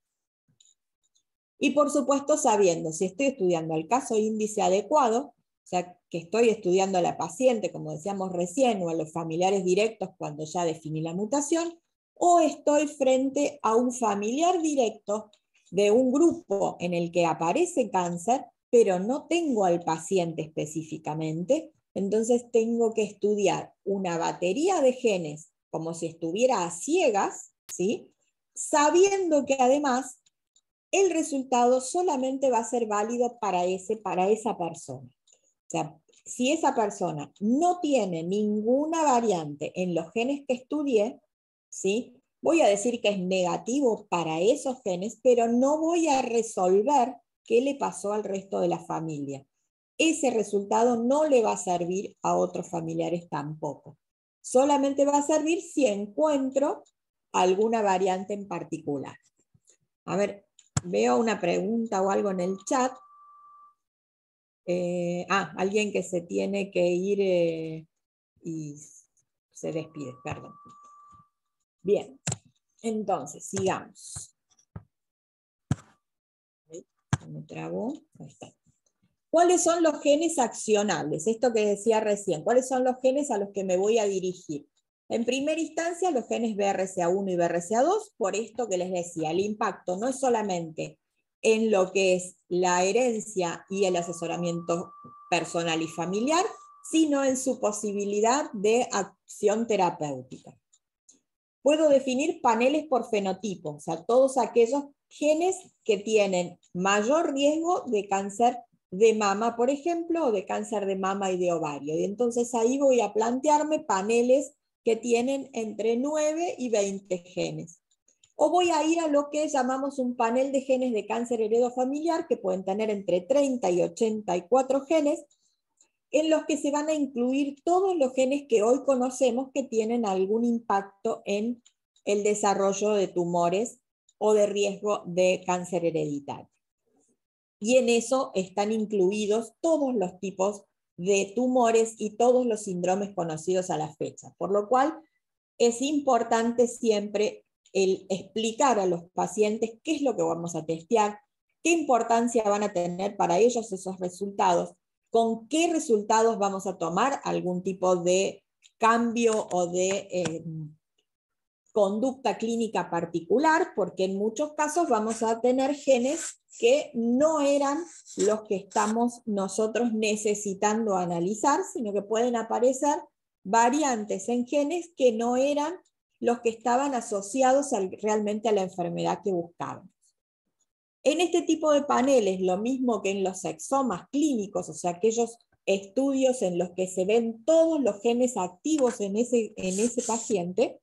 Y por supuesto sabiendo si estoy estudiando el caso índice adecuado, o sea, que estoy estudiando a la paciente, como decíamos recién, o a los familiares directos cuando ya definí la mutación, o estoy frente a un familiar directo de un grupo en el que aparece cáncer, pero no tengo al paciente específicamente, entonces tengo que estudiar una batería de genes como si estuviera a ciegas, ¿sí? Sabiendo que además el resultado solamente va a ser válido para esa persona. O sea, si esa persona no tiene ninguna variante en los genes que estudié, ¿sí? Voy a decir que es negativo para esos genes, pero no voy a resolver qué le pasó al resto de la familia. Ese resultado no le va a servir a otros familiares tampoco. Solamente va a servir si encuentro alguna variante en particular. A ver, veo una pregunta o algo en el chat. Alguien que se tiene que ir y se despide, perdón. Bien, entonces, sigamos. Me trabó. Ahí está. ¿Cuáles son los genes accionables? Esto que decía recién, ¿cuáles son los genes a los que me voy a dirigir? En primera instancia, los genes BRCA1 y BRCA2, por esto que les decía, el impacto no es solamente en lo que es la herencia y el asesoramiento personal y familiar, sino en su posibilidad de acción terapéutica. Puedo definir paneles por fenotipo, o sea, todos aquellos genes que tienen mayor riesgo de cáncer de mama, por ejemplo, o de cáncer de mama y de ovario. Y entonces ahí voy a plantearme paneles que tienen entre 9 y 20 genes. O voy a ir a lo que llamamos un panel de genes de cáncer heredofamiliar, que pueden tener entre 30 y 84 genes, en los que se van a incluir todos los genes que hoy conocemos que tienen algún impacto en el desarrollo de tumores o de riesgo de cáncer hereditario. Y en eso están incluidos todos los tipos de tumores y todos los síndromes conocidos a la fecha, por lo cual es importante siempre el explicar a los pacientes qué es lo que vamos a testear, qué importancia van a tener para ellos esos resultados, con qué resultados vamos a tomar algún tipo de cambio o de conducta clínica particular, porque en muchos casos vamos a tener genes que no eran los que estamos nosotros necesitando analizar, sino que pueden aparecer variantes en genes que no eran los que estaban asociados realmente a la enfermedad que buscábamos. En este tipo de paneles, lo mismo que en los exomas clínicos, o sea, aquellos estudios en los que se ven todos los genes activos en ese paciente,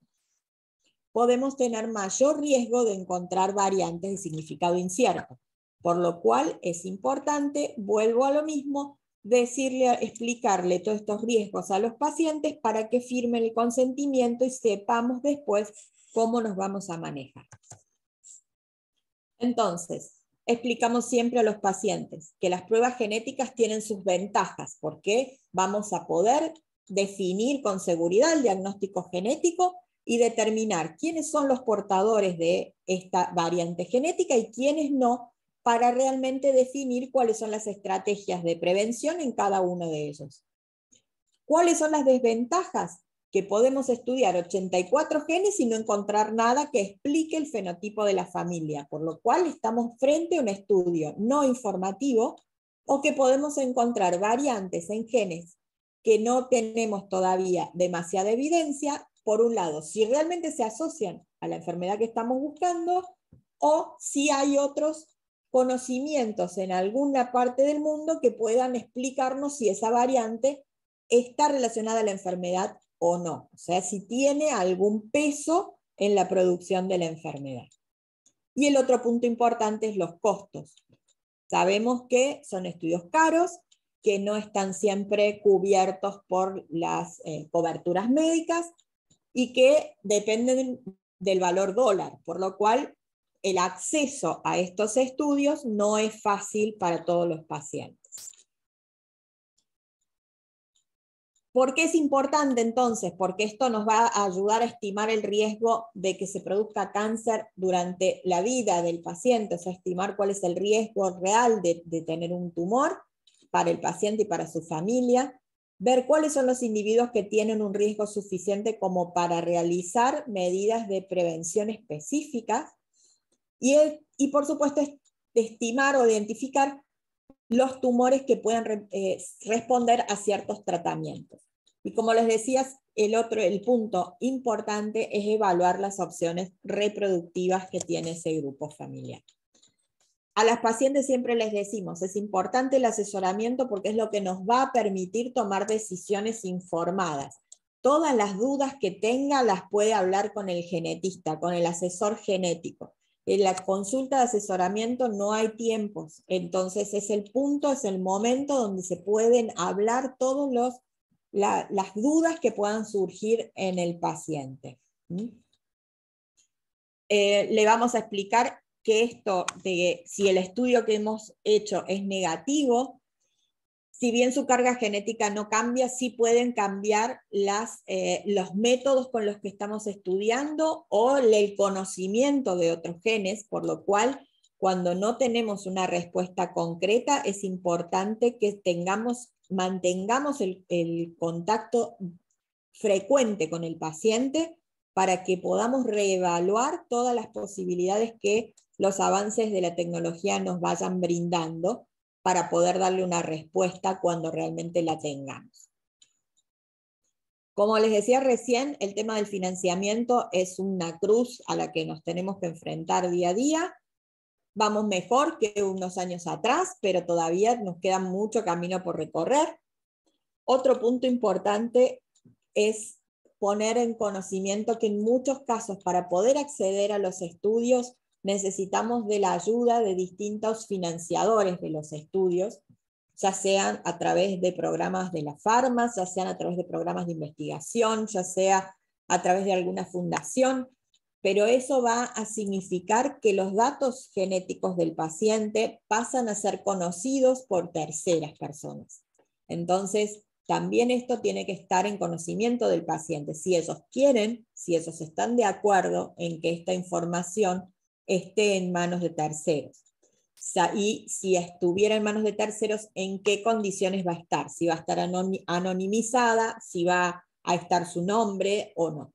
podemos tener mayor riesgo de encontrar variantes de significado incierto. Por lo cual es importante, vuelvo a lo mismo, explicarle todos estos riesgos a los pacientes para que firmen el consentimiento y sepamos después cómo nos vamos a manejar. Entonces, explicamos siempre a los pacientes que las pruebas genéticas tienen sus ventajas, porque vamos a poder definir con seguridad el diagnóstico genético y determinar quiénes son los portadores de esta variante genética y quiénes no, para realmente definir cuáles son las estrategias de prevención en cada uno de ellos. ¿Cuáles son las desventajas? Que podemos estudiar 84 genes y no encontrar nada que explique el fenotipo de la familia, por lo cual estamos frente a un estudio no informativo, o que podemos encontrar variantes en genes que no tenemos todavía demasiada evidencia, por un lado, si realmente se asocian a la enfermedad que estamos buscando, o si hay otros conocimientos en alguna parte del mundo que puedan explicarnos si esa variante está relacionada a la enfermedad o no, o sea, si tiene algún peso en la producción de la enfermedad. Y el otro punto importante es los costos. Sabemos que son estudios caros, que no están siempre cubiertos por las coberturas médicas y que dependen del valor dólar, por lo cual el acceso a estos estudios no es fácil para todos los pacientes. ¿Por qué es importante entonces? Porque esto nos va a ayudar a estimar el riesgo de que se produzca cáncer durante la vida del paciente, o sea, estimar cuál es el riesgo real de tener un tumor para el paciente y para su familia, ver cuáles son los individuos que tienen un riesgo suficiente como para realizar medidas de prevención específicas y por supuesto, estimar o identificar los tumores que puedan responder a ciertos tratamientos. Y como les decía, el punto importante es evaluar las opciones reproductivas que tiene ese grupo familiar. A las pacientes siempre les decimos, es importante el asesoramiento porque es lo que nos va a permitir tomar decisiones informadas. Todas las dudas que tenga las puede hablar con el genetista, con el asesor genético. En la consulta de asesoramiento no hay tiempos, entonces es el punto, es el momento donde se pueden hablar todas las dudas que puedan surgir en el paciente. Le vamos a explicar que esto, de si el estudio que hemos hecho es negativo, si bien su carga genética no cambia, sí pueden cambiar los métodos con los que estamos estudiando o el conocimiento de otros genes, por lo cual cuando no tenemos una respuesta concreta es importante que mantengamos el contacto frecuente con el paciente para que podamos reevaluar todas las posibilidades que los avances de la tecnología nos vayan brindando para poder darle una respuesta cuando realmente la tengamos. Como les decía recién, el tema del financiamiento es una cruz a la que nos tenemos que enfrentar día a día. Vamos mejor que unos años atrás, pero todavía nos queda mucho camino por recorrer. Otro punto importante es poner en conocimiento que en muchos casos, para poder acceder a los estudios, necesitamos de la ayuda de distintos financiadores de los estudios, ya sean a través de programas de la Farma, ya sean a través de programas de investigación, ya sea a través de alguna fundación, pero eso va a significar que los datos genéticos del paciente pasan a ser conocidos por terceras personas. Entonces, también esto tiene que estar en conocimiento del paciente, si ellos quieren, si ellos están de acuerdo en que esta información esté en manos de terceros. Y si estuviera en manos de terceros, ¿en qué condiciones va a estar? Si va a estar anonimizada, si va a estar su nombre o no.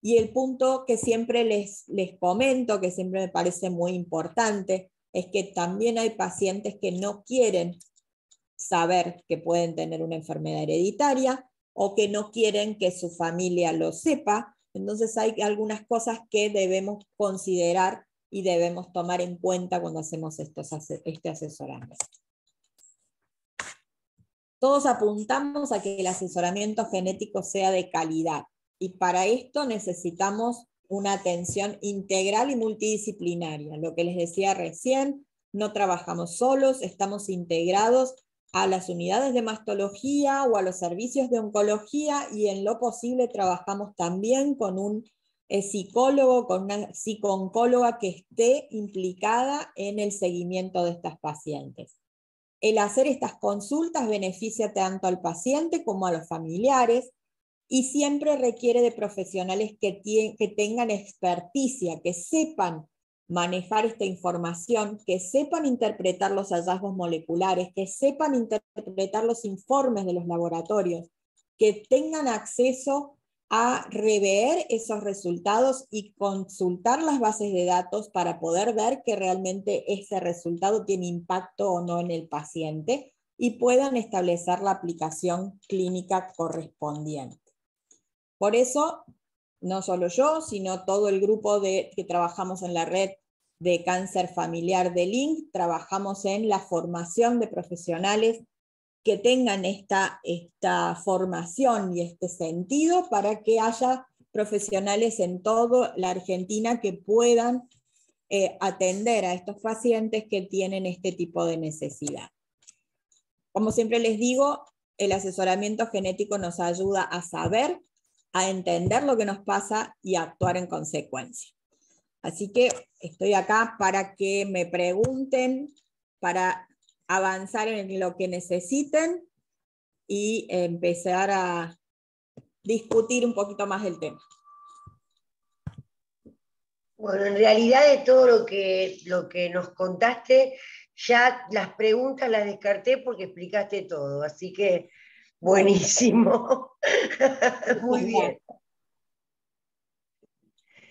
Y el punto que siempre les comento, que siempre me parece muy importante, es que también hay pacientes que no quieren saber que pueden tener una enfermedad hereditaria o que no quieren que su familia lo sepa. Entonces hay algunas cosas que debemos considerar y debemos tomar en cuenta cuando hacemos este asesoramiento. Todos apuntamos a que el asesoramiento genético sea de calidad y para esto necesitamos una atención integral y multidisciplinaria. Lo que les decía recién, no trabajamos solos, estamos integrados a las unidades de mastología o a los servicios de oncología y en lo posible trabajamos también con un psicólogo, con una psico-oncóloga que esté implicada en el seguimiento de estas pacientes. El hacer estas consultas beneficia tanto al paciente como a los familiares y siempre requiere de profesionales que tengan experticia, que sepan manejar esta información, que sepan interpretar los hallazgos moleculares, que sepan interpretar los informes de los laboratorios, que tengan acceso a rever esos resultados y consultar las bases de datos para poder ver que realmente ese resultado tiene impacto o no en el paciente y puedan establecer la aplicación clínica correspondiente. Por eso, no solo yo, sino todo el grupo que trabajamos en la red de cáncer familiar de Link, trabajamos en la formación de profesionales que tengan esta formación y este sentido para que haya profesionales en toda la Argentina que puedan atender a estos pacientes que tienen este tipo de necesidad. Como siempre les digo, el asesoramiento genético nos ayuda a saber, a entender lo que nos pasa y a actuar en consecuencia. Así que estoy acá para que me pregunten, para avanzar en lo que necesiten y empezar a discutir un poquito más el tema. Bueno, en realidad de todo lo que nos contaste, ya las preguntas las descarté porque explicaste todo, así que buenísimo. Muy bien.